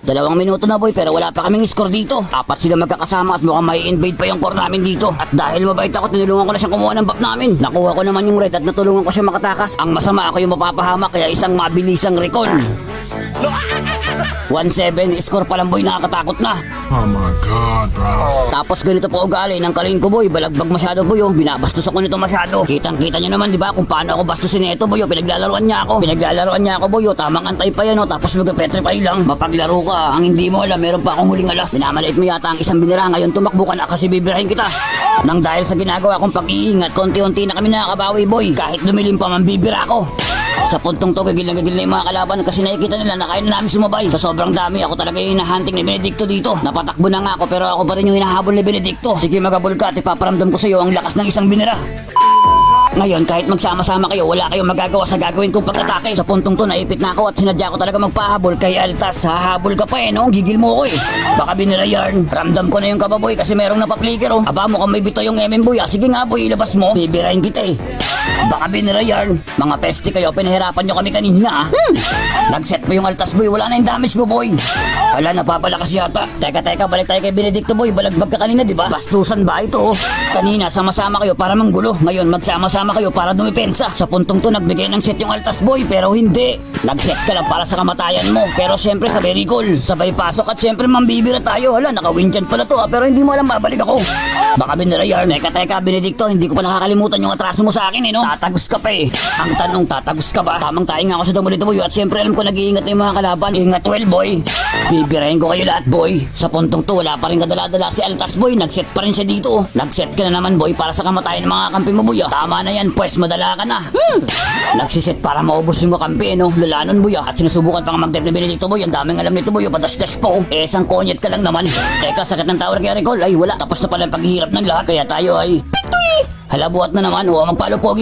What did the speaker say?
2 minuto na boy, pero wala pa kaming score dito. 4 sila magkakasama at mukhang may invade pa yung core namin dito. At dahil mabait ako, tinulungan ko na siyang kumuha ng buff namin. Nakuha ko naman yung red at natulungan ko siya makatakas. Ang masama, ako yung mapapahamak, kaya isang mabilisang recall. 1-7, score pa lang boy, nakakatakot na. Oh my God, bro. Tapos ganito po ugali ng kalin ko boy, balagbag masyado boy, oh. Binabastos ako nito masyado. Kitang-kita nyo naman, di ba, kung paano ako bastusin nito boy, oh. Pinaglalaroan niya ako boy, oh. Tamang antay pa yan, oh. Tapos mag-petrify lang. Mapaglaro ka, ang hindi mo alam, meron pa akong huling alas. Minamaliit mo yata ang isang binira, ngayon tumakbo ka na kasi bibirahin kita. Nang dahil sa ginagawa kong pag-iingat, konti-unti na kami nakakabawi boy. Kahit dumilim pa man, bibira ako. Sa puntong to, gigil na yung mga kalaban kasi nakikita nila na kaya na namin sumabay. Sa sobrang dami, ako talaga yung hinahunting ni Benedicto dito. Napatakbo na nga ako, pero ako pa rin yung hinahabol ni Benedicto. Sige, magabol ka at ipaparamdam ko sa iyo ang lakas ng isang binira. Ngayon, kahit magsama-sama kayo, wala kayong magagawa sa gagawin kong pag-atake. Sa puntong to, naipit na ako at sinadya ko talaga magpahabol. Kaya Altas, hahabol ka pa eh, no? Gigil mo ko eh. Baka binira yarn. Ramdam ko na yung kababoy kasi merong napaplikir, oh. Aba, mukhang may bito yung MM boy. Sige nga boy, ilabas mo. Bibirahin kita eh. Baka binira yarn. Mga peste kayo, pinahirapan nyo kami kanina, ah. Nag-set mo yung Altas boy, wala na yung damage mo boy. Wala, napapalakas yata. Teka, balik tayo kay Benedicto boy. Balagbag ka kanina, di ba? Bastusan ba ito? Kanina, sama-sama kayo para manggulo. Ngayon, magsama-sama kayo para dumipensa. Sa puntong to, nagbigay ng set yung Altas boy, pero hindi. Nag-set ka lang para sa kamatayan mo. Pero syempre, sabay recall, sabay pasok at syempre mambibira tayo. Hala, naka-win dyan pala to, ah. Pero hindi mo alam, babalik ako. Baka binira yarn. Teka, Benedicto, hindi ko pa nakakalimutan yung atraso mo sa akin, eh, no? Tatagos ka pa eh. Ang tanong, tatagos ka ba? Tamang tayo nga ako sa damo nito boy. At syempre, alam ko nag-iingat na yung mga kalaban. Ingat well boy. Bibirahin ko kayo lahat boy. Sa puntong to, wala pa rin kadala-dala si Altas boy. Nag-set pa rin siya dito. Nag-set ka na naman boy para sa kamatayan ng mga kampi mo boy, ah. Tama na yan, pues madala ka na. Nagsiset para maubos yung kampi, no? Lalanon boy, ah. At sinusubukan pang mag-dead na Benedicto boy. Ang daming alam nito boy, patas-das po. Isang konyet ka lang naman. Teka, sakit ng tawag kay Recall. Ay wala, tapos na pala ang paghihirap ng lahat. Kaya tayo ay victory! Hala, buhat na naman. Huwag magpalo pogi.